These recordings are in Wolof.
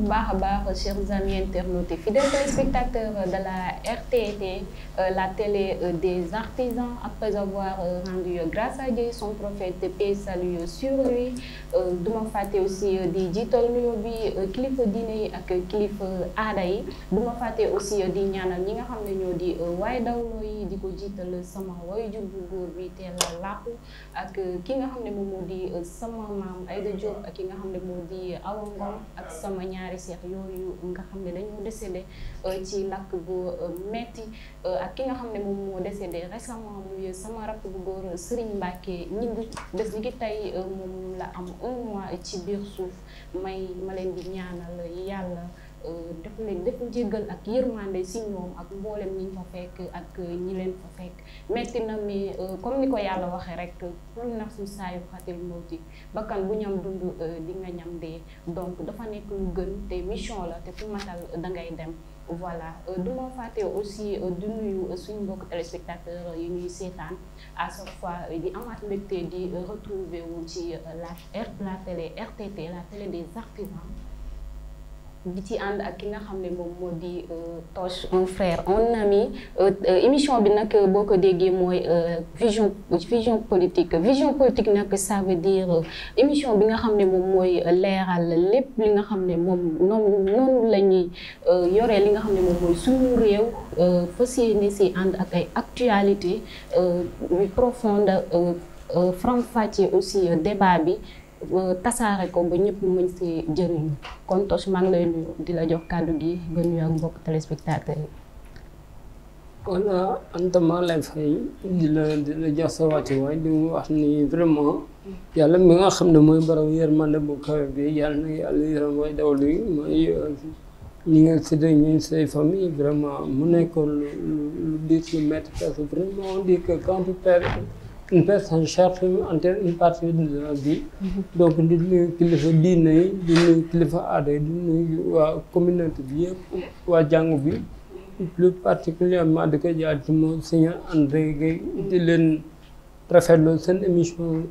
baax a baax chers amis internautes et fidèles téléspectateurs de la RTT, la télé des artisans. Après avoir rendu grâce à Dieu son prophète, paix et salut sur lui, du ma fàtte aussi di jiital nuyoo bi kilifa diine yi ak kilifa aada yi, du ma fàtte aussi di ñaanal ñi nga xam ne ñoo di waaye dawloo yi, di ko jiital sama waajur bu góor bi teel làqu ak ki nga xam ne moom moo di sama maam Aïda Diop ak ki nga xam ne moo di Awa Ngom ak sama ñaari seex yooyu nga xam ne dañoo décédé ci lakk bu metti ak ki nga xam ne moom moo décédé récemment muy sama rakk bu góor Serigne Mbacke ñibbi bés ni ki tey moom la am 1 mois ci biir suuf ma leen di ñaanal yàlla def jéggal ak yërmande si ñoom ak mboolem ñi fa fekk ak ñi leen fa fekk metti na mais comme ni ko yàlla waxee rek kullu nafsin zaa'iqatul mawti bakkan bu ñam dund di nga ñam dee, donc dafa nekk lu gën te mission la te fu matal dangay dem. Voilà, du ma fàtte aussi du nuyu suñu mbokk téléspectateurs yi ñuy seetaan à chaque fois di amaat mbégte di retrouver wu ci la télé RTT, la télé des artisans, di ci ànd ak ki nga xam ne moom moo di Toch, un frère, un ami. Émission bi nag boo ko déggee mooy vision politique nag ça veut dire émission bi nga xam ne moom mooy leeral lépp li nga xam ne moom noonu la ñuy yoree li nga xam ne moom mooy suñu réew, fas yéene si ànd ak ay actualité yu profonde, faram-fàccee aussi débat bi, tasaare ko ba ñëpp mën si jëriñu. Kon Toch maa ngi lay nuyu di la jox kàddu gi nga nuyu ak mbokk téléspectateurs yi. Voilà, Anta maa lay fay di la jox sa wàccuwaay di wax ni vraiment yàlla mi nga xam ne mooy borom yërmande bu kawe bi yàlla na yàlla yërëm way dawlu yi mooy ñi nga séddee ñuy say famille vraiment mu nekkoon lu diis lu métti parce que vraiment on dit que quand tu perds une personne cherche une partie de la vie. Donc di nuyu kilifa diine yi di nuyu kilifa aada yi di nuyu waa communauté bi yëpp waa jàngu bi plus particulièrement di ko jaar ci Monseigneur André Guèye di leen rafetlu seen émission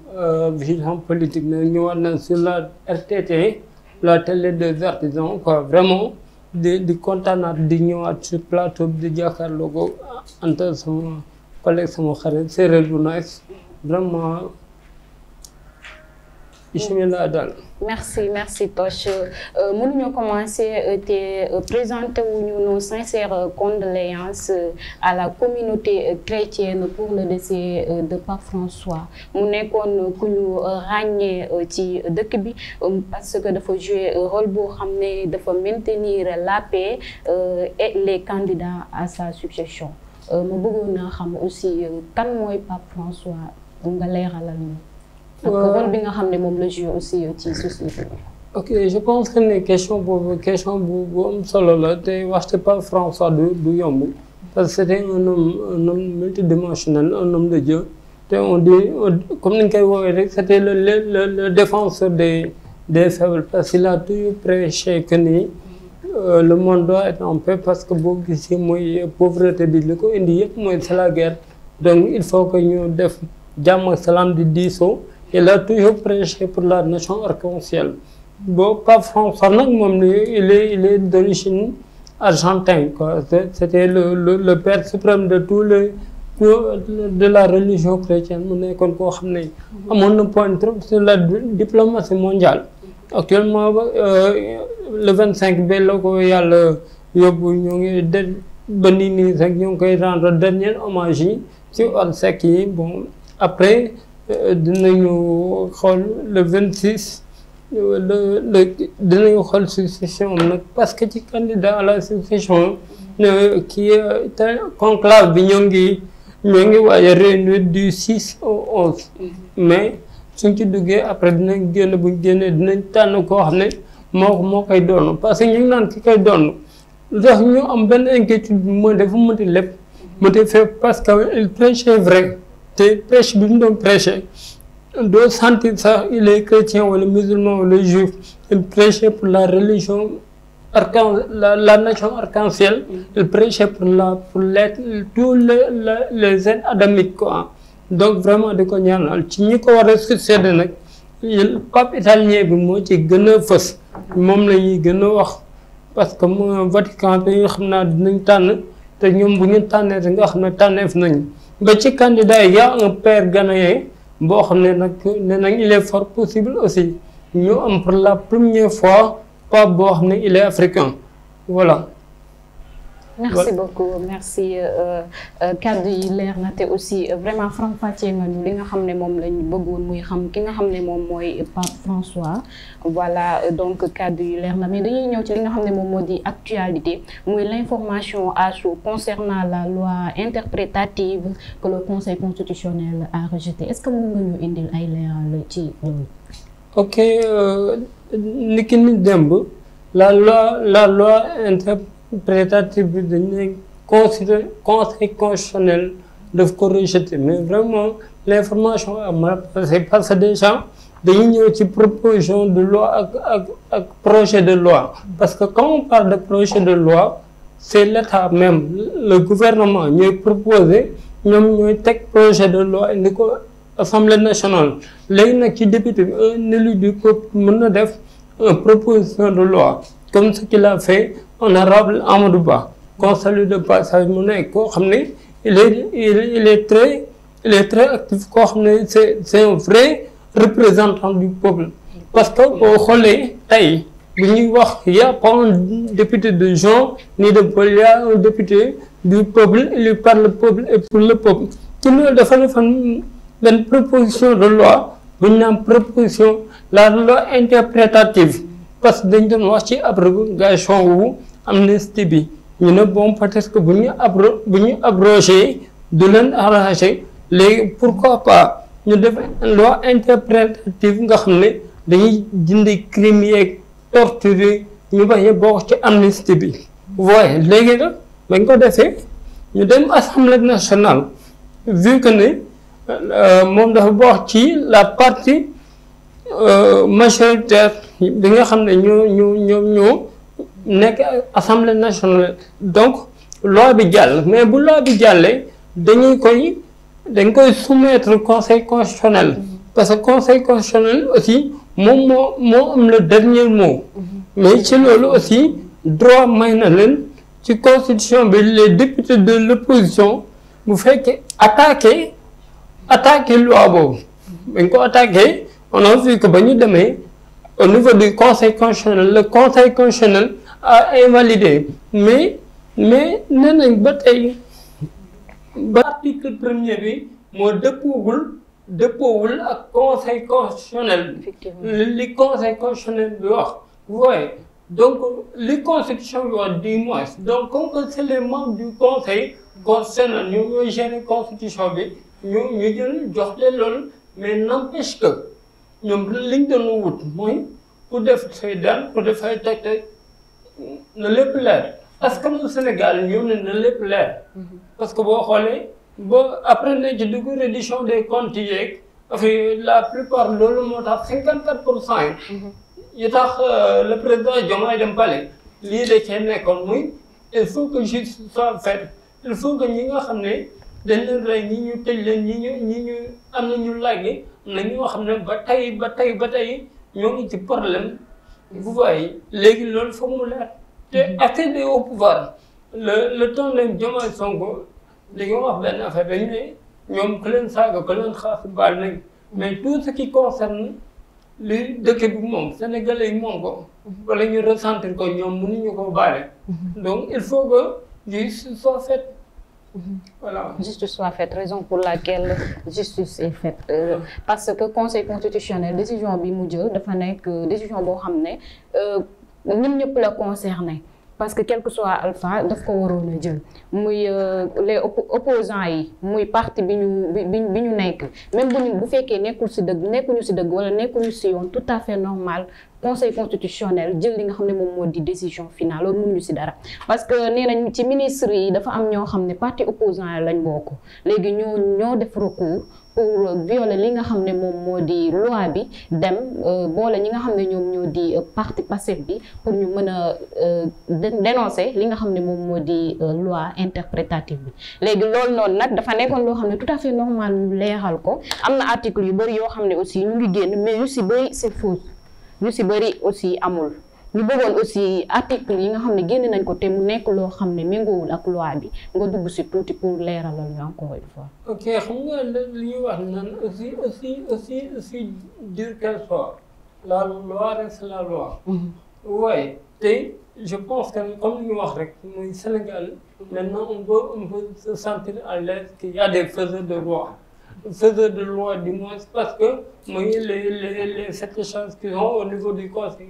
vision politique na ñëwaat na sur la RTT, la télé des artisans quoi. Vraiment di kontaanaat di ñëwaat sur plateau bi di jàkkaarloo ko Anta sama collègue sama xarit séeréer bu nice vraiment bismillah daal. Merci Toch. Mënuñoo commencer te présenter wuñu nos sincères condoléances à la communauté chrétienne pour le décès de Pape François. Mu nekkoon ku ñu ràññee ci dëkk bi parce que dafa jouer rôle boo xam ne dafa maintenir la paix et les candidats à sa succession. Ma bëggoon naa xam aussi kan mooy Pape François nga leeralal ñu ak rôle bi nga xam ne moom la joué aussi ci société bi. Ok, je pense que ne question bu am solo la te waxte Pape François du yomb parce que c'était un homme multidimensionnel, un homme de Dieu te on dit comme ni ñu koy woowee rek c'était le défenseur des faibles parce qu'il a toujours prêché que ni le monde doit être en paix parce que boo gisee mooy pauvreté bi li ko indi yëpp mooy c'est la guerre, donc il faut que ñu def jàmm ak salaam di diisoo. Il a toujours prêché pour la nation arc-en-ciel. Bon, Pape François nag moom il est d'origine argentine quoi. C'était le père suprême de de la religion chrétienne. Mu nekkoon koo xam ne amoon na point trop sur la diplomatie mondiale. Actuellement le 25 ba la ko yàlla yóbbu ñoo ngi ba nii rek ñoo ngi koy rendre dernier hommage yi ci obsèques yi. Bon après dinañu xool le 26 dinañu xool succession nag parce que ci candidat à la succession kii conclave bi ñoo ngi waaye réunir du 6 au 11 mais suñ ci duggee après dinañ génn buñ génnee dinañ tànn koo xam ne moo koy doon parce que ñu ngi naan ki koy doon lu tax ñu am benn inquiétude bi mooy dafa mënti lépp mënti fait parce que il prêchait vrai te prêche bi mu doon prêcher doo sentir sax il est chrétien wala musulman wala juif, il prêchait pour la religion la nation arc-en-ciel, il prêchait pour tous les êtres adamiques quoi. Donc vraiment di ko ñaanal ci ñi ko war a succéder nag pape italien bi moo ci gën a fës moom la ñuy gën a wax parce que Vatican bi nga xam naa dinañ tànn te ñoom bu ñu tànnee te nga xam ne tànneef nañ ba ci candidat yi y a un père ghanéen boo xam ne nag nee nañ il est fort possible aussi ñu am pour la première fois pape boo xam ne il est africain voilà. merci beaucoup merci kàddu yi leer na te aussi vraiment faram-fàccee nga ñu li nga xam ne moom lañ bëggoon muy xam ki nga xam ne moom mooy Pape François voilà donc kàddu yi leer na mais dañuy ñëw ci li nga xam ne moom moo di actualité muy l'information à chaud concernant la loi interprétative que le Conseil constitutionnel a rejetée est-ce que mën nga ñu indil ay leeral ci loolu. ok niki ni démb la loi interprétative bi dañ ne Conseil constitutionnel daf ko rejeté mais vraiment l'information a mal passé parce que déjà dañuy ñëw ci proposition de loi ak projet de loi parce que quand on parle de projet de loi c'est l'État même le gouvernement ñooy proposer ñoom ñooy teg projet de loi indi ko Assemblée nationale léegi nag ci député bi un élu du peuple mën na def une proposition de loi comme ce qu'il a fait honorable Amadou Ba qu'on salue de passage mu nekk koo xam ne il est très actif koo xam ne c'est un vrai représentant du peuple parce que boo xoolee tey bu ñuy wax y a pas un député de genre ni de Paul, y a un député du peuple élu par le peuple et pour le peuple ci loolu dafa defoon benn proposition de loi bu ñu naan proposition la loi interprétative parce que dañ doon wax ci abrogation wu amnistie bi ñu ne bon peut-être que bu ñu abrogé du leen arrangé léegi pourquoi pas ñu def loi interprétative nga xam ne dañuy dindi crime yeeg torture ñu bañ a bokk ci amnistie bi waaye léegi nag bañ ko defee ñu dem assemblée nationale vu que ne moom dafa bokk ci la partie majoritaire bi nga xam ne ñoo nekk assemblée nationale donc loi bi jàll mais bu loi bi jàllee dañ koy soumettre conseil constitutionnel parce que conseil constitutionnel aussi moom moo am le dernier mot mais ci loolu aussi droit may na leen ci constitution bi les députés de l'opposition bu fekkee attaqué loi boobu dañ ko attaqué on a vu que ba ñu demee au niveau du conseil constitutionnel le conseil constitutionnel a invalidé mais nee nañ ba tey ba article premier bi moo dëppoowul ak conseil constitutionnel li conseil constitutionnel bi wax voyez donc li constitution bi wax du moins donc comme que c'est les membres du conseil constitutionnel ñu ñooy gérer constitution bi ñu jël jox leen loolu mais n'empêche que ñoom liñ doon wut mooy pour def say daan pour def ay teg na lépp leer parce que au Sénégal ñoo ne na lépp leer parce que boo xoolee ba après nañ ci dugg reddition des comptes yeeg affaire la plupart loolu moo tax 54% yi tax le président Diomaye dem palais lii da cee nekkoon muy il faut que justice soit faite il faut que ñi nga xam ne dañ leen rey ñi ñu tëj leen ñi ñu am na ñu làggi na ñoo xam ne ba tey ñoo ngi ci problème vous voyez léegi loolu foog mu leer te accéder au pouvoir le temps leen Diomaye Sonko li nga wax benn affaire dañu ne ñoom ku leen saaga ku leen xaas baal nañ mais tout ce qui concerne li dëkk bi moom sénégalais yi moom ko wala ñu ressentir ko ñoom mënuñu ko baale donc il faut que justice soit faite voilà. Justice soit faite, raison pour laquelle justice est faite. Parce que conseil constitutionnel décision bi mu jël dafa nekk décision boo xam ne ñun ñëpp la concerné parce que quel que soit alpha daf ko waroon a jël muy les opposants yi muy parti bi ñu nekk même bu fekkee nekkuñu si dëgg wala nekkuñu si yoon tout à fait normal conseil constitutionnel jël li nga xam ne moom moo di décision finale loolu mënuñu si dara parce que nee nañ ci ministre yi dafa am ñoo xam ne parti opposant yi lañ bokk léegi ñoo def recours pour violer li nga xam ne moom moo di loi bi dem boole ñi nga xam ne ñoom ñoo di parti Pastef bi pour ñu mën a dénoncer li nga xam ne moom moo di loi interprétative bi léegi loolu noonu nag dafa nekkoon loo xam ne tout à fait normal ñu leeral ko am na article yu bëri yoo xam ne aussi ñu ngi génn mais yu si bëri c'est faux ñu si bëri aussi amul ñu bëggoon aussi article yi nga xam ne génn nañ ko te mu nekk loo xam ne méngoowul ak loi bi nga dugg si tuuti pour leeralal ñu encore une fois. ok xam nga li ñuy wax naan aussi dire qu'elle soit la loi reste la loi. waaye tey je pense que comme li ñu wax rek muy Sénégal maintenant on peut se sentir à l'aise qu'il y a des faiseurs de loi. Faiseurs de loi du moins parce que mooy les sept choses qui sont au niveau du conseil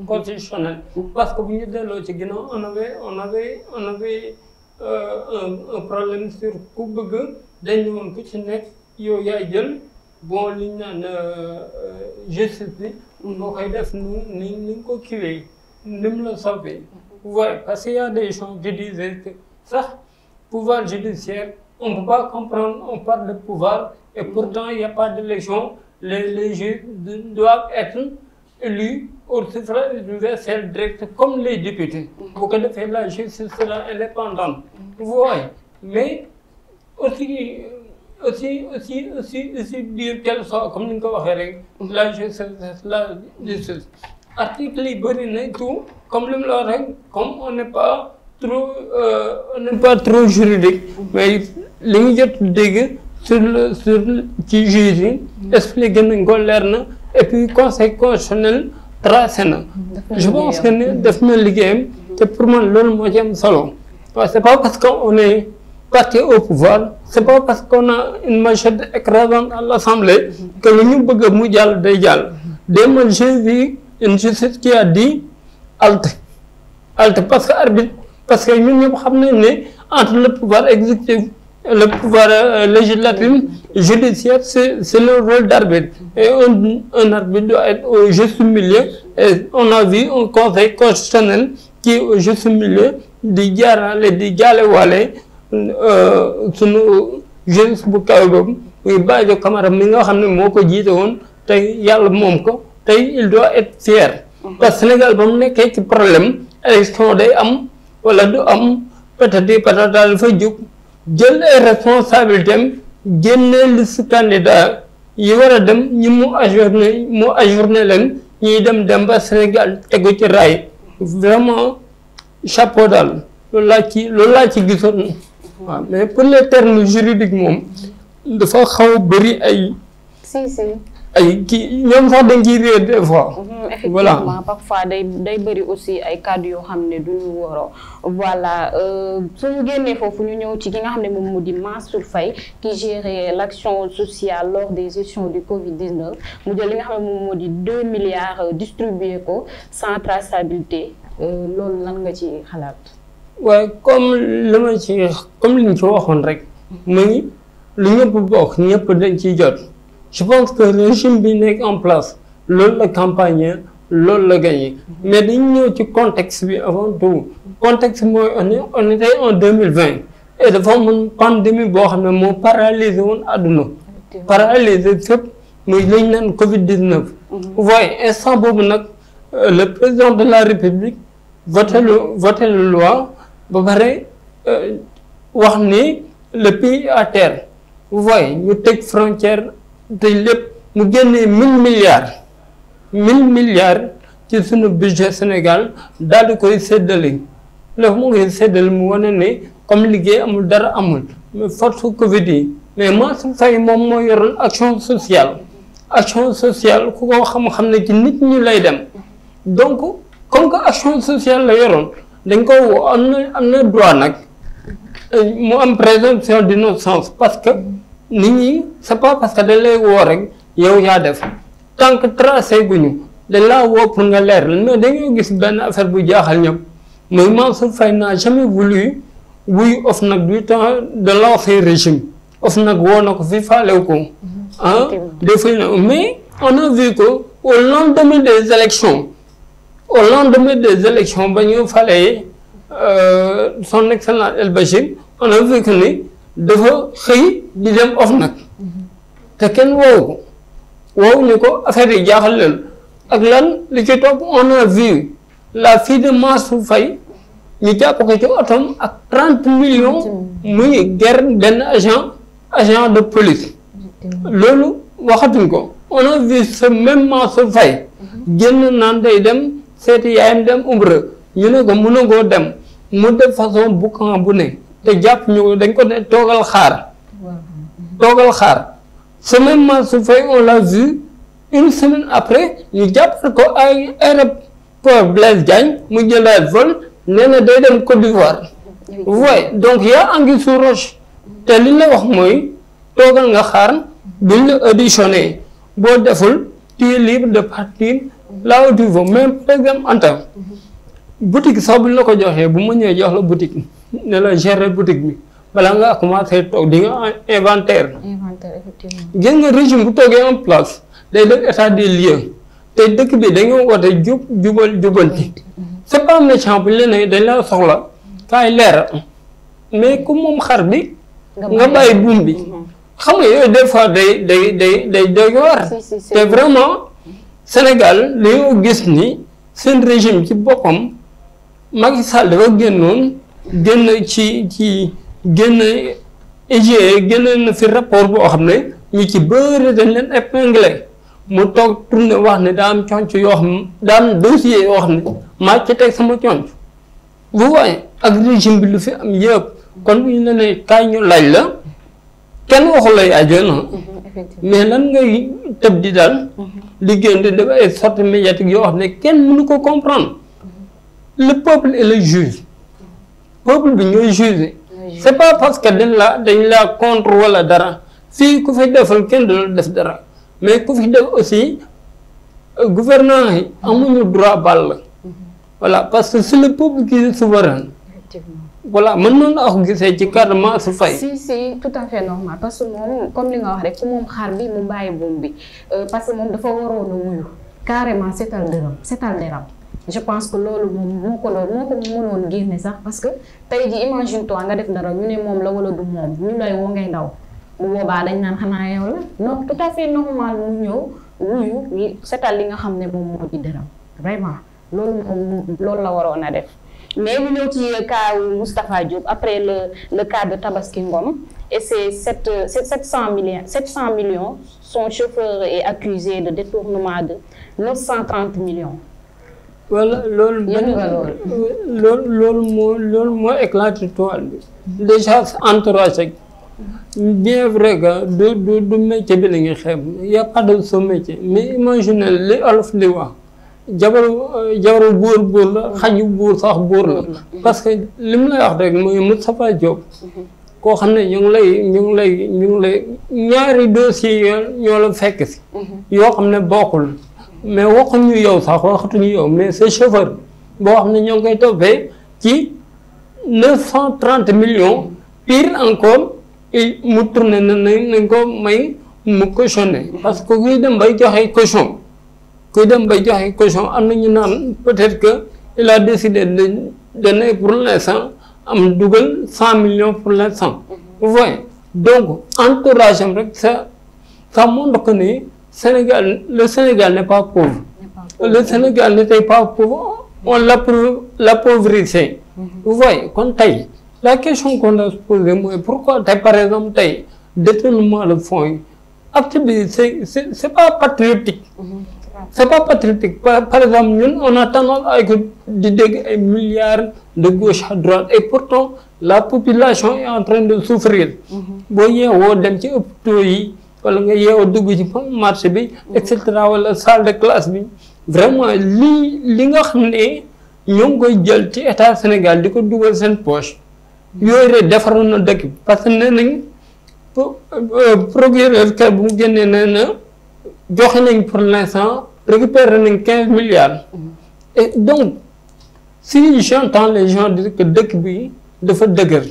constitutionnel. Parce que bu ñu delloo ci ginnaaw on avait un problème sur ku bëgg dañu woon ku ci nekk yow yaay jël bon li ñu naan justice bi moo koy def ni nga ko kiiwee ni mu la soppee. Ouais, parce qu'il y a des gens qui disaient que sax pouvoir judiciaire on ne peut pas comprendre, on parle de pouvoir et pourtant il n'y a pas d'élection. Les juges doivent être élus au suffrage universel direct comme les députés. Pour que la justice sera indépendante. Vous voyez. Mais aussi dire qu'elle soit comme nous l'avons la justice. Article libre et tout, comme le comme on n'est pas trop juridique, mais li ñu jot dégg sur ci juge yi expliqué nañ ko leer na et puis conseil constitutionnel tracé na. Je pense que ne def na liggéeyam te pour man loolu moo ci am solo. waaw c'est pas parce que on est parti au pouvoir c'est pas parce qu'on a une majorité écrasante à l'Assemblée que lu ñu bëgg mu jàll day jàll. Démb j'ai vu une justice qui a dit halte parce que arbitre parce que ñun ñëpp xam nañ ne entre le pouvoir exécutif le pouvoir législatif judiciaire c'est le rôle d'arbitre et un arbitre doit être au juste milieu et on a vu un conseil constitutionnel qui est au juste milieu di jaarale di jaalewaale sunu justice bu kaw boobu muy Badio Camara mi nga xam ne moo ko jiite woon tey yàlla moom ko tey il doit être fier parce que Sénégal ba mu nekkee ci problème élection day am wala du am peut-être patata dafa jóg jël ay responsabilités am génne liste candidat yi war a dem ñi mu ajourné leen ñuy dem ba Sénégal tegu ci raay vraiment chapeau daal loolu laa ci gisoon waaw mais pour les termes juridiques moom dafa xaw a bëri ay ay kii ñoom sax dañ ciy réer des fois. Effectivement voilà. Parfois day bëri aussi ay cadres yoo xam ne duñu waroo voilà suñu génnee foofu ñu ñëw ci ki nga xam ne moom mu di Mansour Faye qui gérait l'action sociale lors des gestions du Covid-19 mu jël li nga xam ne moom moo di 2 milliards distribué ko sans traçabilité loolu lan nga ci xalaat. waaye comme li ñu ci waxoon rek muy lu ñëpp bokk ñëpp dañ ciy jot. Je pense que le régime bi nekk en place loolu la campagne loolu la gagné mais dañu ñëw ci contexte bi avant tout contexte mooy on était en 2020 et dafa amoon pandémie boo xam ne moo paralysé woon àdduna paralysé fépp muy lañ naan Covid-19. waaye instant boobu nag le président de la République voté le loi ba pare wax ni le pays à terre vous voyez ñu teg frontière te lépp mu génnee 1000 milliards ci sunu budget Sénégal daal di koy séddale la mu ngi séddale mu wane ne comme liggéey amul dara amul mais force Covid yi mais Mansour Faye moom moo yoroon action sociale ku ko xam ne ci nit ñi lay dem donc comme que action sociale la yoroon dañ ko woo am na droit nag mu am présomption d'innocence parce que nit ñi c'est pas parce que dañ lay woo rek yow yaa def tant que tracé guñu dañ laa woo pour nga leer mais dañoo gis benn affaire bu jaaxal ñëpp mooy Mansour Faye n'a jamais voulu wuy OFNAC du temps de l'ancien régime OFNAC woo na ko fi faalew ko defal na mais on a vu que au lendemain des élections ba ñu falee son excellence El Bachir on a vu que ni dafa xëy di dem OFNAC te kenn woowu ni ko affaire yi jaaxal leen ak lan li ci topp on a vu la fille de Mansour Faye ñu jàpp ko ci otom ak 30 millions muy ger benn agent de police loolu waxatuñ ko on a vu ce même Mansour Faye génn naan day dem seeti yaayam dem umra ñu ne ko mënagoo dem mu def façon boucan bu ne te jàpp ñu dañ ko ne toogal xaar semaine Mansour Faye on l'a vu une semaine après ñu jàppal ko ay aéroport Blaise Diagne mu jëlaat vol nee na day dem Côte d'Ivoire. Ouais, donc y a anguille sous roche te li la wax mooy toogal nga xaar buñ la auditionné boo deful tu es libre de partir là où tu veux. Même par exemple Anta boutique sax buñ la ko joxee bu ma ñëwee jox la boutique ne la gérer boutique bi balaa nga commencé toog di nga inventaire effectivement. gis nga régime bu toogee en place day def état des lieux te dëkk bi dañoo woote jubanti c'est pas méchant bu ñu la ne dañ la soxla kaay leeral mais ku moom xar bi nga bàyyi buum bi xam nga yooyu des fois day war te vraiment Sénégal li nga gis ni seen régime ci boppam Macky Sall dafa génnoon génn ci génn IGE génn na fi rapport boo xam ne ñu ci bëri dañ leen épinglé mu toog tourné wax ne daa am conc yoo xam daa am dossier yoo xam ne maa ci teg sama conc vous voyez ak régime bi lu fi am yëpp kon bu ñu la ne kaay ñu laaj la kenn waxu lay ajoona mais lan ngay tëb di daal liggéey di def ay sorties médiatiques yoo xam ne kenn mënu ko comprendre le peuple est le juge peuple bi ñooy juger c'est pas parce que dañ la contre wala dara fii ku fi defal kenn du la def dara mais ku fi def aussi gouvernement yi amuñu droit ball voilà parce que c'est le peuple qui est souverain. Voilà mën noonu la ko gisee ci cadre Mansour Faye. si tout à fait normal parce que moom comme li nga wax rek ku moom xaar bi mu bàyyi buum bi parce que moom dafa waroon a wuyu carrément seetal deram je pense que loolu moom moo ko mënoon génne sax parce que tey ji imagine toi nga def dara ñu ne moom la wala du moom ñu lay woo ngay daw bu boobaa dañ naan xanaa yow la non tout à fait normal mu ñëw wuyu seetal li nga xam ne moom moo di deram vraiment loolu la waroon a def. Mais nous avons le cas de Moustapha Diop après le cas de Tabaski Ngom et c'est 700 millions. Son chauffeur est accusé de détournement de 930 millions. Voilà, l'homme éclaté toile. Déjà, entourage. Bien vrai que de métier, il n'y a pas de ce métier. Mais imaginez les Olof Lewa. jabaru buur la xaju buur sax buur la parce que li mu lay wax rek mooy Moustapha Diop koo xam ne ñu ngi lay ñaari dossiers ñoo la fekk si yoo xam ne bokkul mais waxuñu yow sax waxatuñu yow mais c'est chauffeur boo xam ne ñoo ngi koy toppee ci 930 millions pire encore mu tourné nañ ko may mu cautionné parce que kuy dem bay joxe caution am na ñu naan peut-être que il a décidé de donner pour l'instant am dugal 100 millions pour l'instant. Vous voyez donc entourage am rek ça montre que ni le Sénégal n'est pas pauvre. Le Sénégal n'était pas pauvre, on l'appauvrissait. Vous voyez kon tey la question qu'on doit se poser mooy pourquoi tey par exemple tey détournement de fonds yi acte bi c'est pas patriotique. C'est pas patriotique. Par exemple, nous, on a tendance à des milliards de gauche à droite et pourtant la population est en train de souffrir. Si vous avez des hôpitaux, wala nga yeewu dugg ci marché bi et cetera wala salle de classe bi vraiment li nga xam ne ñoo ngi koy jël ci état Sénégal di ko dugal seen poche yooyu rek defaroon na dëkk parce que nee nañ procureur kër bu mu génnee nee na joxe nañ pour l'instant récupérer nañ 15 milliards. Et donc si j'entends les gens dire que dëkk bi dafa dëgër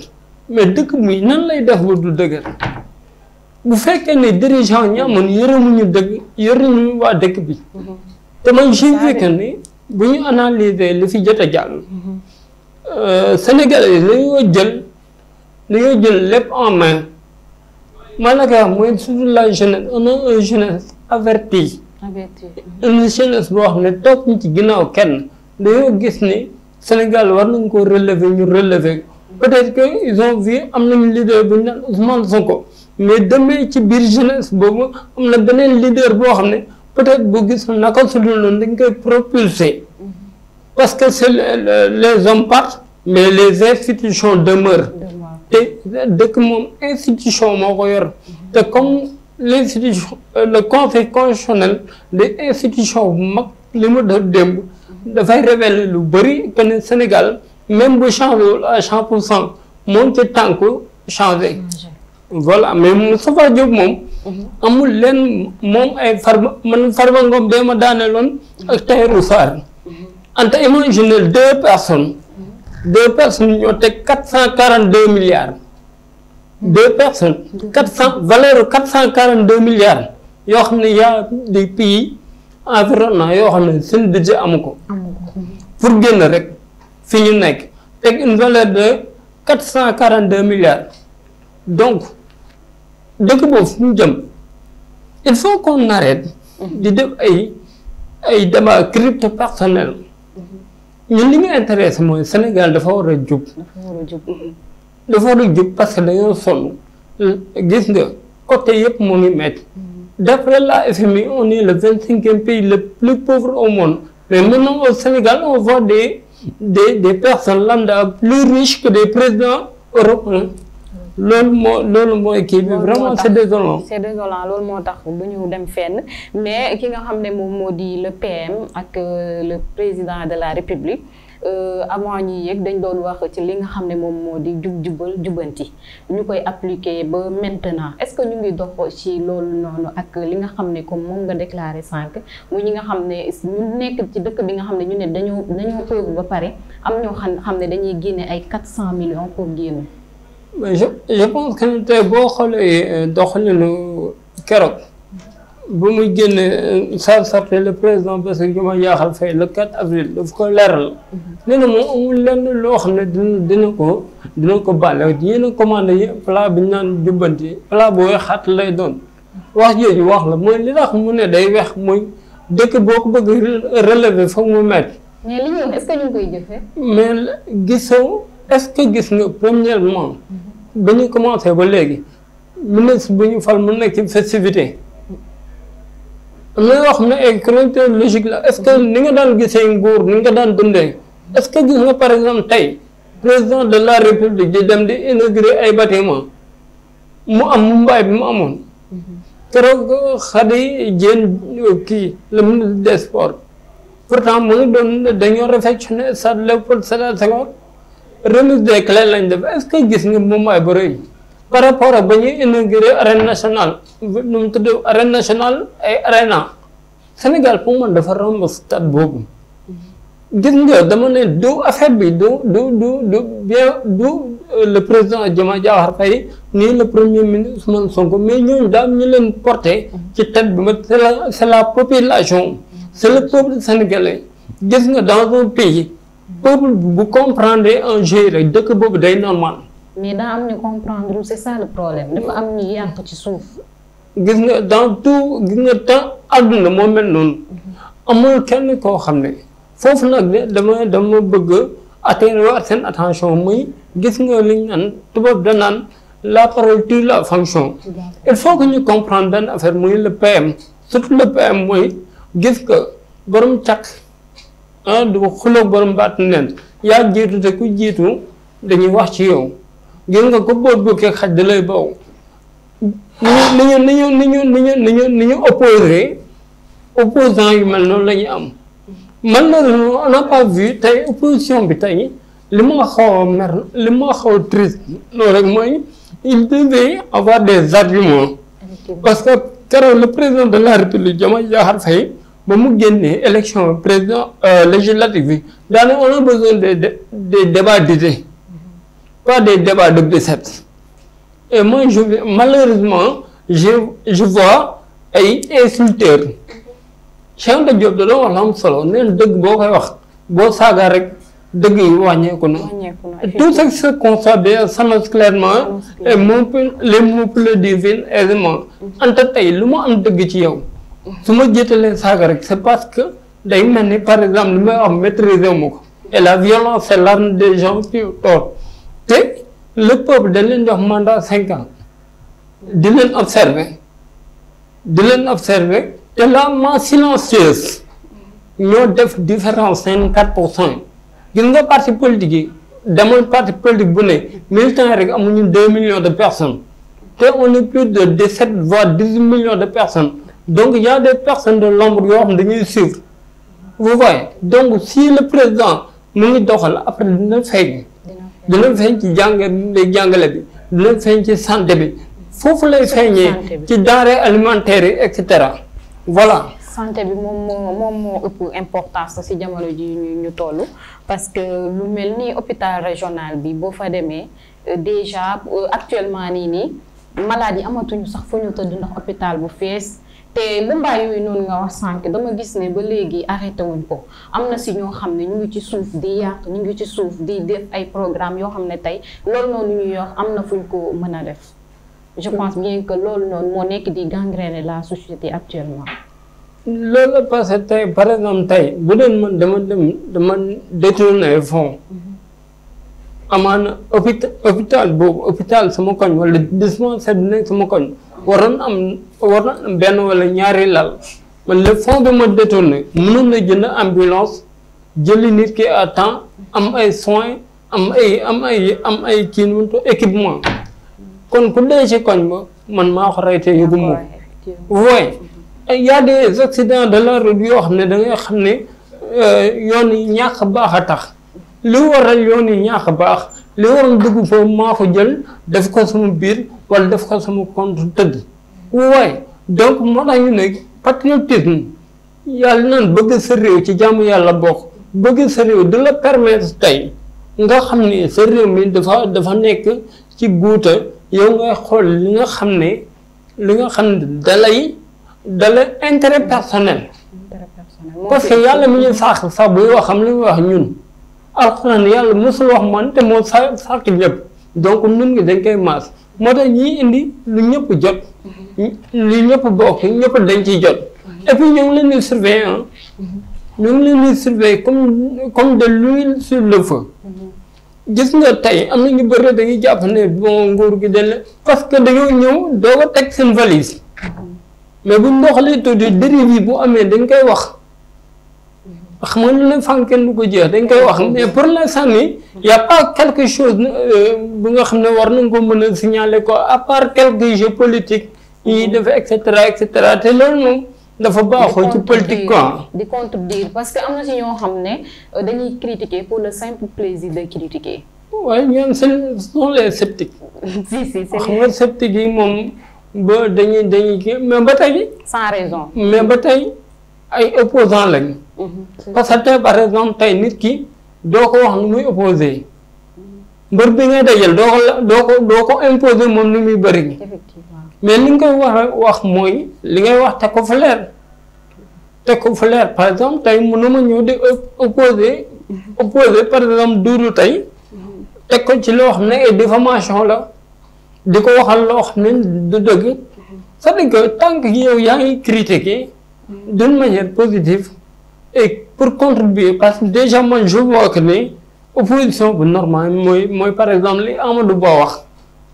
mais dëkk bi nan lay def ba du dëgër bu fekkee ne dirigeant ñi amoon yërëmuñu waa dëkk bi te man j'ai vu que ni bu ñu analyser li fi jot a jàll Sénégalais dañoo jël lépp en main maanaam mooy surtout la jeunesse on a une jeunesse avertie une jeunesse boo xam ne toog ñu ci ginnaaw kenn dañoo gis ni Sénégal war nañ ko relever ñu relever peut-être que ils ont vu am nañu leader bu ñu naan Ousmane Sonko mais demee ci biir jeunesse boobu am na beneen leader boo xam ne peut-être bu gis naka su dul noonu dañ koy propulser parce que c'est les hommes partent mais les institutions demeurent te dëkk moom institution moo ko yor te comme l'institution le conseil constitutionnel des institutions bu mag li mu def démb dafay révéler lu bëri que ne Sénégal même bu changé wul à 100% moom ci tànku changé voilà mais Moustapha Diop moom amul leen moom ay Farba Ngom dee ma daaneeloon ak Tahirou Sarr anta imaginer deux personnes ñoo teg 442 milliards deux personnes valeur 442 milliards yoo xam ne y a des pays environnants yoo xam ne seen budget amu ko pour génn rek fi ñu nekk teg une valeur de 442 milliards donc dëkk boobu fu ñu jëm il faut qu'on arrête di def ay débat crypto personnel ñun li ñu intéressé mooy Sénégal dafa war a jub parce que dañoo sonn gis nga côté yëpp mu ngi métti d'après la FMI on est le 25e pays le plus pauvre au monde mais maintenant au Sénégal on voit des personnes lambda plus riches que des présidents européens loolu mooy kii bi vraiment c'est désolant loolu moo tax bu ñu dem fenn mais ki nga xam ne moom moo di le PM ak le président de la République avant ñuy yëg dañ doon wax ci li nga xam ne moom moo di jubanti ñu koy appliquer ba maintenant est-ce que ñu ngi dox ci loolu noonu ak li nga xam ne comme moom nga déclaré sànq mu ñi nga xam ne ñu nekk ci dëkk bi nga xam ne ñu ne dañoo pauvre ba pare am ñoo xam ne dañuy génne ay 400 millions pour génn. je pense que tey boo xoolee doxalinu keroog bu muy génne saa sorti le président Bassirou Diomaye Diakhar Faye le 4 avril daf ko leeral nee na moom amul lenn loo xam ne dina ko bàlle yéen a commandé plat bi ñu naan jubbanti plat bu weex xat lay doon wax jooju wax la mooy li tax mu ne day weex mooy dëkk boo ko bëgg relever foog mu metti mais li ñu est-ce que ñu ngi koy jëfee mais gisoo est-ce que gis nga premièrement ba ñu commencé ba léegi ministre bu ñu fal mu nekk ci festivité am na yoo xam ne ay caractère logique la est-ce que ni nga daan gisee nguur ni nga daan dundee est-ce que gis nga par exemple tey président de la république di dem di inaugurer ay bâtiment mu am Mumbai bi mu amoon keroog Khady Diène kii le ministre des sports pourtant mu ngi doon dañoo réfectionné stade Léopold Sédar Senghor remise des clés lañ def est-ce que gis nga Mumbai ba rëy par rapport ak ba ñuy inauguré arène nationale nu mu tudd arène nationale ay arena Sénégal pour man dafa romb stade boobu gis nga dama ne du affaire bi du le président Diomaye Diakhar Faye ni le premier ministre Ousmane Sonko mais ñooñu daal ñu leen porté ci tête bi ma c'est la population c'est le peuple sénégalais gis nga dans un pays peuple bu comprendre un jeu rek dëkk boobu day normal. mais daa am ñu comprendre c'est ça le problème dafa am ñu yàq ci suuf. gis nga dans tout gis nga temps àdduna moo mel noonu amul kenn koo xam ne foofu nag dama bëgg attirer seen attention muy gis nga li ñu naan tubaab da naan la parole tue la fonction. il faut que ñu comprendre benn affaire muy le PM surtout le PM mooy gis nga borom càkk du xuloog borom baat neen yaa jiitu te ku jiitu dañuy wax ci yow. gis nga ko boo bokkee xaj da lay baw ni ñu opposant yu mel noonu la ñuy am malheureusement on n'a pas vu tey opposition bi tey li ma xaw a mer li ma xaw a triste loolu rek mooy il devait avoir des arguments parce que keroog le président de la République Diomaye Diakhar Faye ba mu génnee élection président législative bi daanaka on a besoin des débats d'idées pas des débats de biceps et moi malheureusement je vois ay insulteurs Cheikh Anta Diop da doon wax la am solo neen dëgg boo koy wax boo saaga rek dëgg yi wàññeeku na tout ce qui se constate s'annonce clairement et les mots le disent aisément anta tey lu ma am dëgg ci yow su ma jiitalee saaga rek c'est parce que day mel ni par exemple li may wax maîtriser wu ma ko et la violence c'est l'arme des gens qui ont tort te le peuple dañ leen jox mandat 5 ans di leen observer te la main silencieuse ñoo def différence 54%. gis nga parti politique yi demoon parti politique bu ne militant rek amuñu 2 millions de personnes te on est plus de 17 voire 18 millions de personnes donc il y a des personnes de l'ombre yoo xam ne dañuy suivre vous voyez donc si le président mu ngi doxal après dina feeñ ci jàngale bi dina feeñ ci santé bi foofu lay feeñee ci denrées alimentaires yi et cetera voilà. santé bi moom moo ëpp importance ci jamono ji ñu toll parce que lu mel ni hôpital régional bi boo fa demee déjà actuellement nii malade yi amatuñu sax fu ñu tëdd ndax hôpital bu fees te mbumbaay yooyu noonu nga wax sànq dama gis ne ba léegi arrêté wuñ ko am na si ñoo xam ne ñu ngi ci suuf di yàq ñu ngi ci suuf di def ay programme yoo xam ne tey loolu noonu ñu yor am na fuñ ko mën a def je pense bien que loolu noonu moo nekk di gangréner la société actuellement. loolu parce que tey par exemple tey bu doon man dama détourné fonds amaana hôpital boobu hôpital sama koñ wala dispensaire bi nekk sama koñ waroon am benn wala ñaari lal man le fonds bi ma détourné mënoon na jënd ambulance jëli nit ki à temps am ay soins am ay kii nu équipement kon ku dee ci koñ ba man maa ko rey te yëgu ma waaye il y a des accidents de la route yoo xam ne da ngay xam ne yoon yi ñàkk baax a tax li waral yoon yi ñàkk baax li waral dugg foofu maa ko jël def ko sama biir wala def ko sama compte tëdd waaye donc moo tax ñu ne patriotisme yàlla naan bëgg sa réew ci jàmm yàlla bokk bëgg sa réew di la permettre tey nga xam ne sa réew mi dafa nekk ci guuta yow ngay xool li nga xam ne dalay intérêt personnel parce que yàlla mi ñu sax buy wax xam li muy wax ñun alxuraan yàlla mosul wax man te moo sàkk ñëpp donc nun ngi dañ koy maas moo tax ñii indi lu ñëpp jot lu ñëpp bokk ñëpp dañ ciy jot et puis ñu ngi leen di surveiller ñu ngi leen di surveiller comme de l'huile sur le feu gis nga tey am na ñu bëri dañuy jàpp ne bon nguur gi dañ parce que dañoo ñëw doo ko teg seen valise mais buñ doxalee tuuti dérive yi bu amee dañ koy wax xam nga lu ne fànn kenn du ko jeex dañ koy wax mais pour l'instant nii y a pas quelque chose bu nga xam ne war nañ ko mën a signaler ko à part quelques jeux politiques yi def et cetera te loolu moom dafa baaxoo ci politique quoi. di contredire parce que am na si ñoo xam ne dañuy critiquer pour le simple plaisir de critiquer. waaye ñoom ce sont les sceptiques. si xam nga sceptiques yi moom. ba dañuy kii mais ba tey. sans raison. mais ba tey ay opposants lañ. parce que tey par exemple tey nit ki doo ko wax nu muy opposé mbër bi ngay dajal doo ko imposer moom ni muy bëri. effectivement mais li nga koy wax mooy li ngay wax teg ko fu leer par exemple tey mënuma ñëw di opposer par exemple Doudou tey teg ko ci loo xam ne ay diffamation la. di ko waxal loo xam ne du dëgg c'est-à-dire que tant que yow yaa ngi critiquer d'une manière positive et pour contribuer parce que déjà man je vois que ne opposition bu normal mooy par exemple li Amadou Ba wax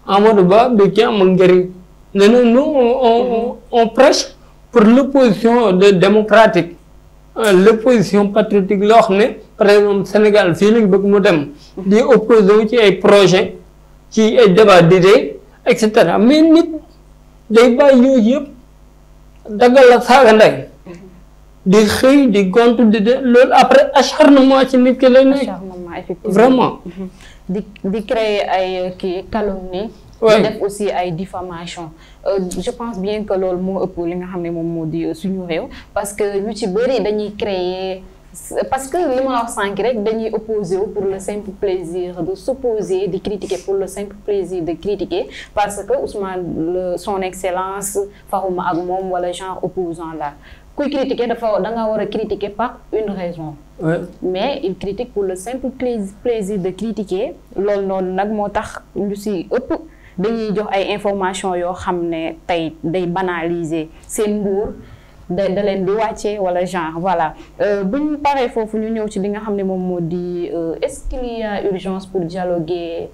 Amadou Ba bi ki amul njëriñ ne na nous on prêche pour l'opposition démocratique l'opposition patriotique loo xam ne par exemple Sénégal fii lañ bëgg mu dem di opposé wu ci ay projet ci ay débat d'idées et cetera mais nit day bàyyi yooyu yëpp daggal la saaga ndey di xëy di gont di loolu après acharnement ci nit ki lay nekk. acharnement effectivement vraiment. di créer ay kii calomnie. di def aussi ay diffamation je pense bien que loolu moo ëpp li nga xam ne moom moo di suñu réew parce que ñu ci bëri dañuy créer. parce que li ma wax sànq rek dañuy opposer wu pour le simple plaisir de s'opposer di critiquer pour le simple plaisir de critiquer parce que Ousmane son excellence faruma ak moom wala genre opposant là kuy critiquer da nga war a critiquer par une raison. mais il critique pour le simple plaisir de critiquer loolu noonu nag moo tax ñu si ëpp dañuy jox ay information yoo xam ne tey day banaliser seen nguur. da leen di wàcce wala genre voilà bu ñu paree foofu ñu ñëw ci li nga xam ne moom moo di est-ce qu'il y a urgence pour dialoguer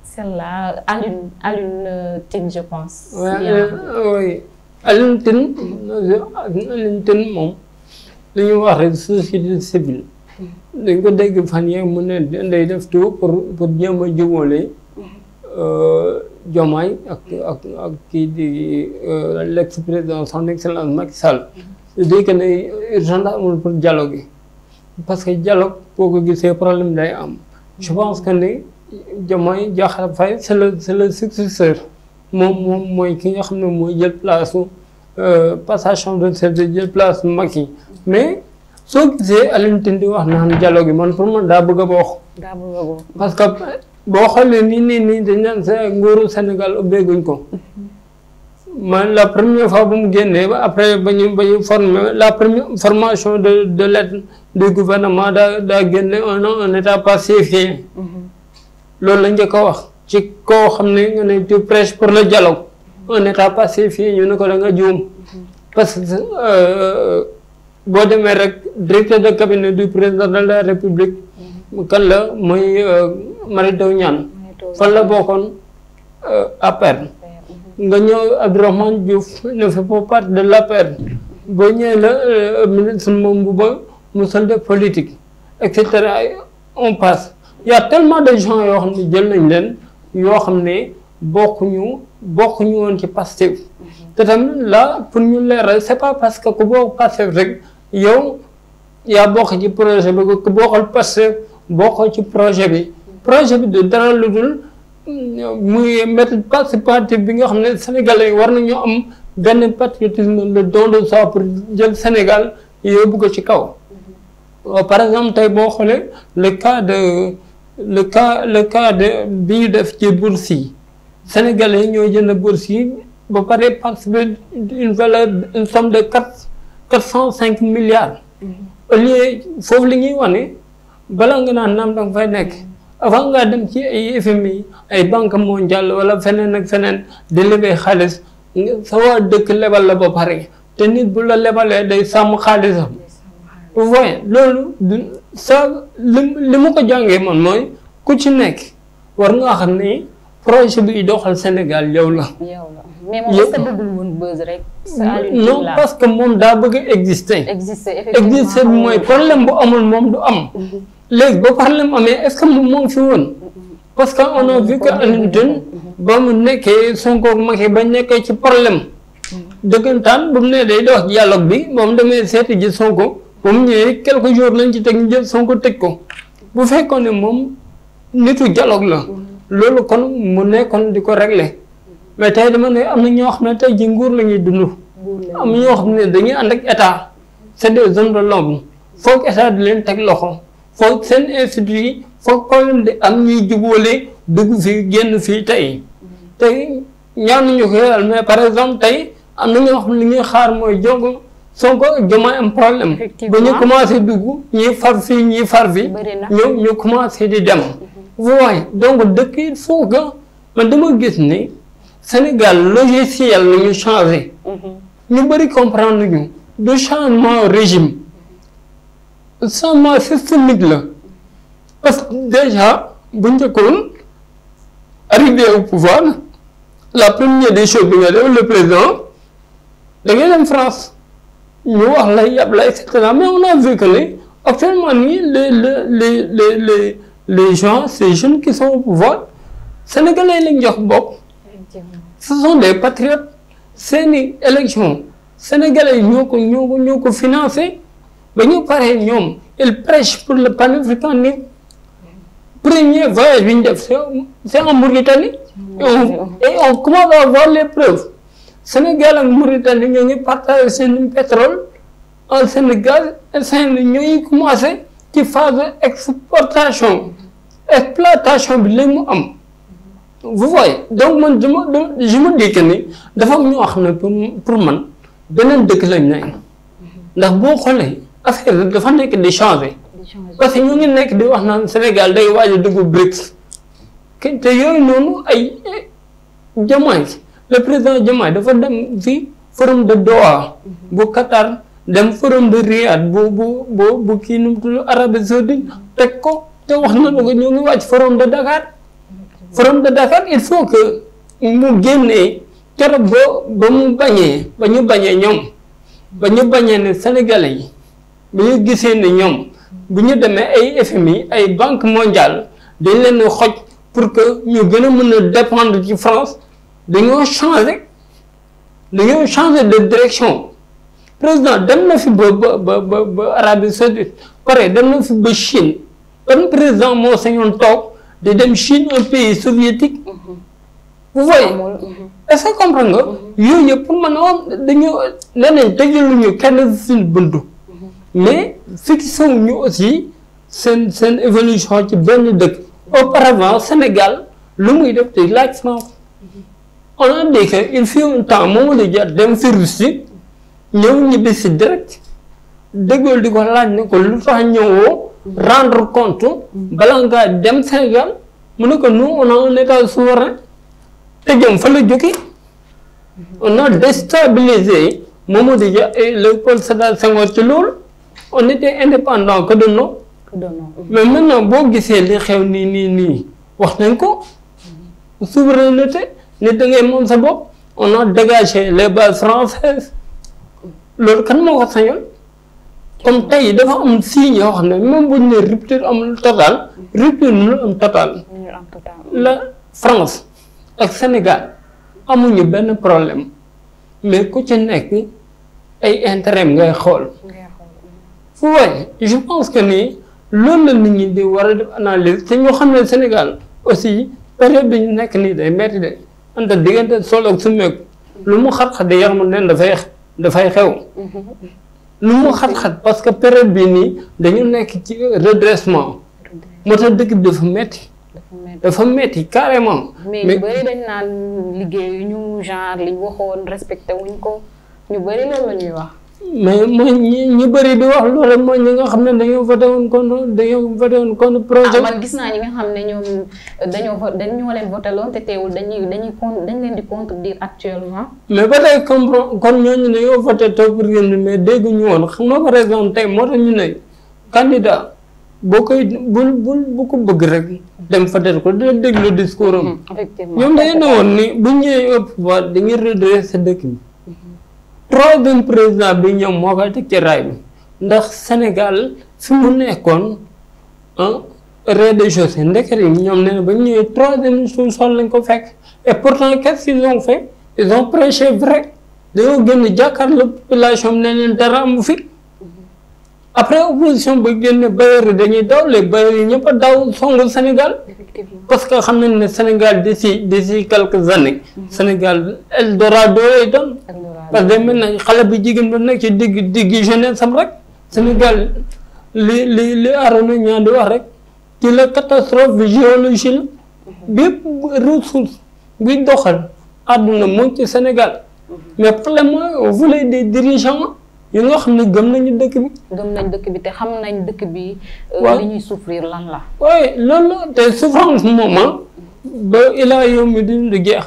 celle-là Alioune Tine je pense. oui Alioune Tine moom li ñuy wax rek société civile dañ ko dégg fan yee mu ne day def tout pour jéem a jubóole Diomaye ak kii di l'ex-président son excellence Macky Sall. c'est-à-dire que ne urgence amul pour dialogue gi parce que dialogue boo ko gisee problème day am. je pense que ne Diomaye Diakhar Faye c'est le successeur moom mooy ki nga xam ne mooy jël place su passation de service jël place Macky mais soo gisee Alioune Tine di wax naan dialogue gi man pour man daa bëgg a bokk. parce que boo xoolee nii dañ naan sa nguuru Sénégal ubbeeguñ ko. man la première fois bu mu génnee ba après ba ñu former la première formation de l'aide du gouvernement daa génne un état pacifié. loolu la njëkk a wax ci koo xam ne nga ne tu prêches pour le dialogue. un état pacifié ñu ne ko da nga juum. parce que boo demee rek directeur de cabinet du président de la république. kan la mooy Mary Teuw Niane. fan la bokkoon APR. nga ñëw Abdourahmane Diouf ne fait pas partie de l'APR boo ñëwee la ministre moom bu ba mu sol de politique et cetera on passe y a tellement de gens yoo xam ne jël nañ leen yoo xam ne bokkuñu woon ci Pastef te tamit là pour ñu leeral c'est pas parce que ku bokk Pastef rek yow yaa bokk ci projet bi ku bokkal Pastef bokk ci projet bi du dara lu dul muy méthode participative bi nga xam ne sénégalais war nañu am benn patriotisme le don de soi pour jël Sénégal yóbbu ko ci kaw. par exemple tey boo xoolee le cas de bi ñu def ci bourse yi sénégalais ñoo jënd bourse yi ba pare participer une somme de 405 milliards. au lieu foofu li ñuy wane balaa nga naan naam danga fay nekk. avant ngaa dem ci ay FMI ay banque mondiale wala feneen ak feneen di lebee xaalis sa waa dëkk lebal la ba pare te nit bu la lebalee day sàmm xaalisam. vous voyez loolu sa li mu ko jàngee man mooy ku ci nekk war nga xam ne projet bi doxal Sénégal yow la. mais moom est-ce que bëggul woon buzz rek. non parce que moom daa bëgg a exister. exister bi mooy problème bu amul moom du am. léegi ba problème amee est-ce que moom fi woon parce que on a vu que Alioune Tine ba mu nekkee Sonko ak Macky ba nekkee ci problème dëggantaan ba mu ne day dox dialogue bi ba mu demee seeti ji Sonko ba mu ñëwee quelques jours lañ ci teg ñu jël Sonko tëj ko bu fekkoon ne moom nitu dialogue la loolu kon mu nekkoon di ko régler mais tey dama ne am na ñoo xam ne tey ji nguur la ñuy dund am na ñoo xam ne dañuy ànd ak état c'est des hommes de l'ombre foog état di leen teg loxo. foog seen institut yi foog problème de am ñuy jubóole dugg fii génn fii tey ñaanuñu ko yàlla mais par exemple tey am na ñoo xam ne li ñuy xaar mooy jóg Sonko ak Diomaye am problème ba ñu commencé dugg ñii far fii ñii far fii ñu commencé di dem waaye donc dëkk il faut que man dama gis ni Sénégal logiciel la ñu changé ñu bëri comprendre ñu du changement régime changement systémique la parce que déjà bu njëkkoon arrivé au pouvoir la première des choses bi nga def le président da ngay dem France ñu wax la yàb la et cetera mais on a vu que ne actuellement nii les gens ces jeunes qui sont au pouvoir sénégalais lañ jox bopp ce sont des patriotes seeni élection sénégalais ñoo ko financé ba ñu paree ñoom il prêche pour le panafricanisme premier voyage bi ñu def c'est en Mauritanie et on commence à voir les preuves Sénégal ak Mauritanie ñoo ngi partager seen pétrole en Sénégal ñoo ngi commencé ci phase exportation exploitation bi léegi mu am vous voyez donc man je me dis que ni dafa am ñoo xam ne pour man beneen dëkk lañ ne ndax boo xoolee affaire dafa nekk di changer parce que ñu ngi nekk di wax naan Sénégal day waaj a dugg BRICS te yooyu noonu ay Diomaye le président Diomaye dafa dem fii forum de Doha bu Qatar dem forum de Riyad bu kii nu mu tudd Arabie Saoudite teg ko te wax na ko ñu ngi wàcc forum de Dakar il faut que mu génnee keroog ba mu bañee ba ñu bañee ne Sénégalais yi ba ñu gisee ne ñoom bu ñu demee ay FMI ay banque mondiale dañ leen xoj pour que ñu gën a mën a dépendre ci France dañoo changer de direction. Président dem na fi ba Arabie Saoudite pare dem na fi ba Chine ban président moo sañoon toog di dem Chine un pays soviétique. vous voyez est-ce que comprendre nga. yooyu yëpp pour man dañoo leneen tëjaluñu kenn suñu buntu. mais fixé wuñu aussi seen évolution ci benn dëkk. auparavant Sénégal lu muy def te laaj France. on a dit que il fut un temps moom la jar dem fi Russie ñëw ñibbi si direct déggool di ko laaj ne ko lu tax ñëwoo rendre compte bala ngaa dem Sénégal mu ne ko nous on a un état souverain te jëm fa la jóge on a déstabilisé Mamadou Dia et Léopold Sédar Senghor ci loolu on était indépendant que de nom mais maintenant boo gisee li xew nii wax nañ ko souveraineté nit da ngay moom sa bopp on a dégagé les bases françaises loolu kan moo ko sañoon comme tey dafa am signe yoo xam ne même bu ñu ne rupture amul total rupture mënul am total la France ak Sénégal amuñu benn problème mais ku ci nekk ay intérêt ngay xool fu waaye je pense que ni loolu la nit ñi di war a def analyse te ñoo xam ne Sénégal aussi période bi ñu nekk nii day metti de anta diggante sol ak sumeeku lu mu xat-xat de yaramu nen dafay xew lu mu xat-xat parce que période bi nii dañu nekk ci redressement moo tax dëkk bi dafa metti carrément mais ñu bëri dañ naan liggéeyu ñu genre liñ waxoon respecté wuñ ko ñu bëri loolu la ñuy wax mais mooy ñi bëri di wax loolu mooy ñi nga xam ne dañoo voté woon contre projet. man gis naa ñi nga xam ne ñoom dañoo leen voté loon te teewul dañ leen di contredire actuellement. mais ba tey kon ñooñu dañoo voté taw pour génn mais dégguñu woon xam nga par exemple tey moo tax ñu ne candidat boo koy bu ko bëgg rek dem voté ko dina déglu discours am. effectivement ñoom dañu ne woon ni bu ñëwee ëpp ba dañuy redresser dëkk bi. troisième président bi ñoom moo koy teg ci raay bi ndax Sénégal fi mu nekkoon rez-de-chaussée ndekete yi ñoom nee na ba ñëwee troisième sous-sol lañ ko fekk et pourtant qu'est-ce qu'ils ont fait ils ont prêché vrai dañoo génn jàkkaarloo population bi ne leen dara amu fi après opposition ba génne bailleurs yi dañuy daw les bailleurs yi ñëpp a daw songu Sénégal parce que xam nañ ne Sénégal d'ici quelques années Sénégal Eldorado lay doon parce que maintenant xale bi jigéen ba nekk ci digg jeunesse am rek Sénégal li Arona Niang di wax rek ci la catastrophe géologique la bépp ressource buy doxal àdduna mu ci Sénégal mais problème mooy vous voulez des dirigeants yi nga xam ne gëm nañu dëkk bi. gëm nañ dëkk bi te xam nañ dëkk bi. li ñuy souffrir lan la. oui loolu la te souffrance moom ba ilaa yow mi du jeex.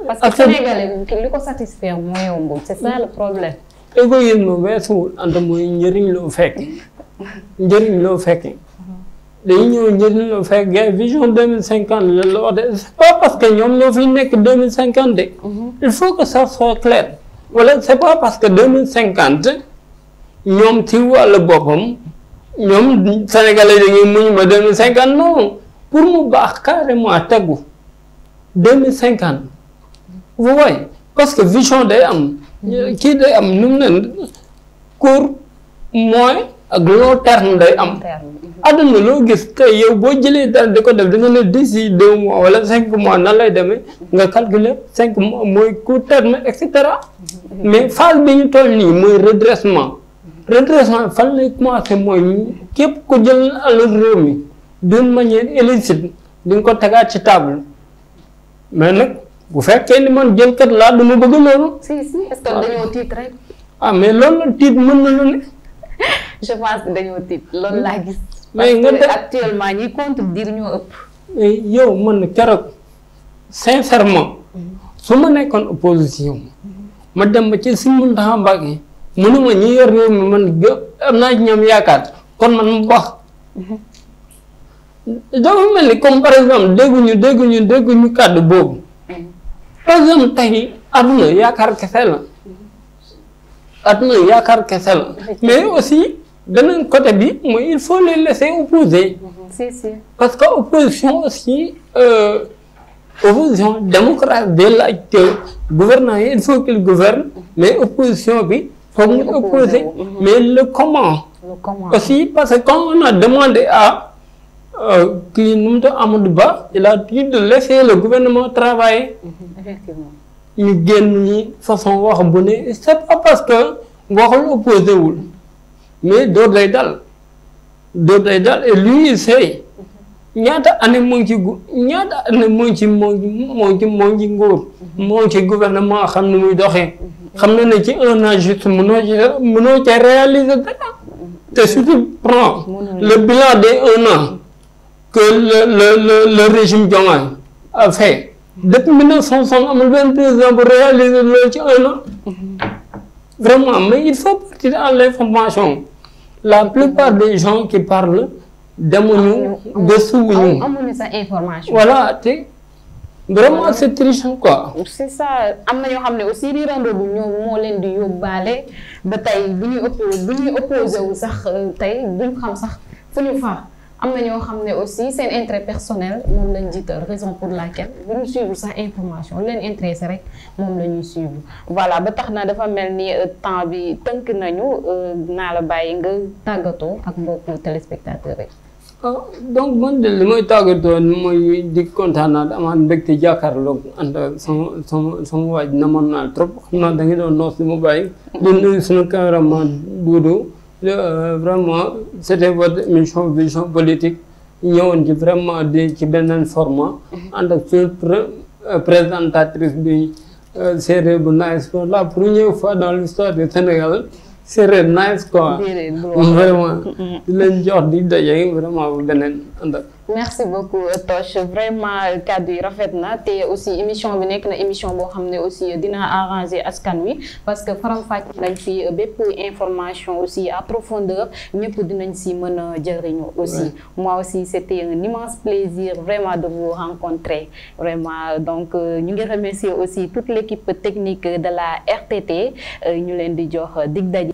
parce que Sénégalais li ko satisfaire moo yombul c'est ça le problème. égoïsme weesuwul anta mooy njëriñ loo fekk dañuy ñëw njëriñ loo fekk gars vision 2050 la wax de c'est pas parce que ñoom ñoo fi nekk 2050 de. il faut que ça soit clair. wala c'est pas parce que 2050 ñoom ci wàllu boppam ñoom Sénégalais dañuy muñ ba 2050 non pour mu baax carrément tegu 2050 vous voyez parce que vision day am kii day am nu mu ne court moyen ak long terme day am àdduna loo gis tey yow boo jëlee dara di ko def da nga ne d'ici 2 mois wala 5 mois nan lay demee nga calculer 5 mois mooy court terme et cetera mais phase bi ñu toll nii mooy redressement fan lay commencé mooy képp ko jël alal réew mi d'une manière illicite di nga ko tegaat ci table mais nag bu fekkee ni man jëlkat laa du ma bëgg loolu. si est-ce que dañoo tiit rek. mais loolu tiit mën na lu ne. je pense que dañoo tiit loolu laa gis. mais nga parce que actuellement ñi contredire ñoo ëpp. mais yow man keroog sincèrement su ma nekkoon opposition ma dem ba ci Sëñ Mountakha Mbacké mënuma ñi yor réew mi man am naa ci ñoom yaakaar kon man mu wax dafa mel ni comme par exemple dégguñu kàddu boobu par exemple tey àdduna yaakaar kese la àdduna yaakaar kese la mais aussi beneen côté bi mooy il faut les laisser opposer. si. parce que opposition aussi opposition démocrate day laaj gouvernement yi il faut qu'il gouverne mais opposition bi foog ñu opposer mais le comment aussi parce que quand on a demandé à kii nu mu tudd Amadou Ba il a dit de laisser le gouvernement travailler. Effectivement. ñu génn ñi façon wax bu ne c'est pas parce que waxul opposé wul mais doo day dal et lui il sait ñaata année moo ngi ci ñaata année moo ngi ci nguur moo ngi ci gouvernement xam ne muy doxee xam na ne ci un an juste mënoo ca réaliser dara te surtout prend le bilan des un an que le régime Diomaye a fait depuis 1960 amul benn président bu réaliser loolu ci un an vraiment mais il faut partir à l'information la plupart des gens qui parlent demuñu gëstuwuñu amuñu sa information. voilà te vraiment c'est triste quoi. c'est ça am na ñoo xam ne aussi riirandoo bu ñoom moo leen di yóbbaale ba tey bu ñuy opposé wu sax tey duñ xam sax fu ñu far am na ñoo xam ne aussi seen intérêt personnel moom lañ jiital raison pour laquelle bu ñu suivre sax information lu leen intéressé rek moom la ñuy suivre voilà ba tax na dafa mel ni temps bi tënk nañu naa la bàyyi nga tàggatoo ak mbokku téléspectateurs yi. donc man de li may tàggatoo mooy di kontaanaat amaat mbégte jàkkaarloog ànd ak sama waaj namoon naa trop xam naa da nga doon noos li ma bàyyi. di nuyu suñu cameraman Doudou. Vraiment c'était votre émission vision politique ñëwoon ci vraiment di ci beneen format ànd ak suñu présentatrice bi séeréer bu nice pour la première fois dans l'histoire du Sénégal séeréer nice quoi vraiment di leen jox di daje vraiment bu beneen ànd ak merci beaucoup Toch vraiment kàddu yi rafet na te aussi émission bi nekk na émission boo xam ne aussi dina arranger askan wi parce que faram-fàcce nañ fi bépp information aussi à profondeur ñëpp dinañ si mën a jëriñu aussi moi aussi c'était un immense plaisir vraiment de vous rencontrer vraiment donc ñu ngi remercier aussi toute l'équipe technique de la RTT ñu leen di jox dig daje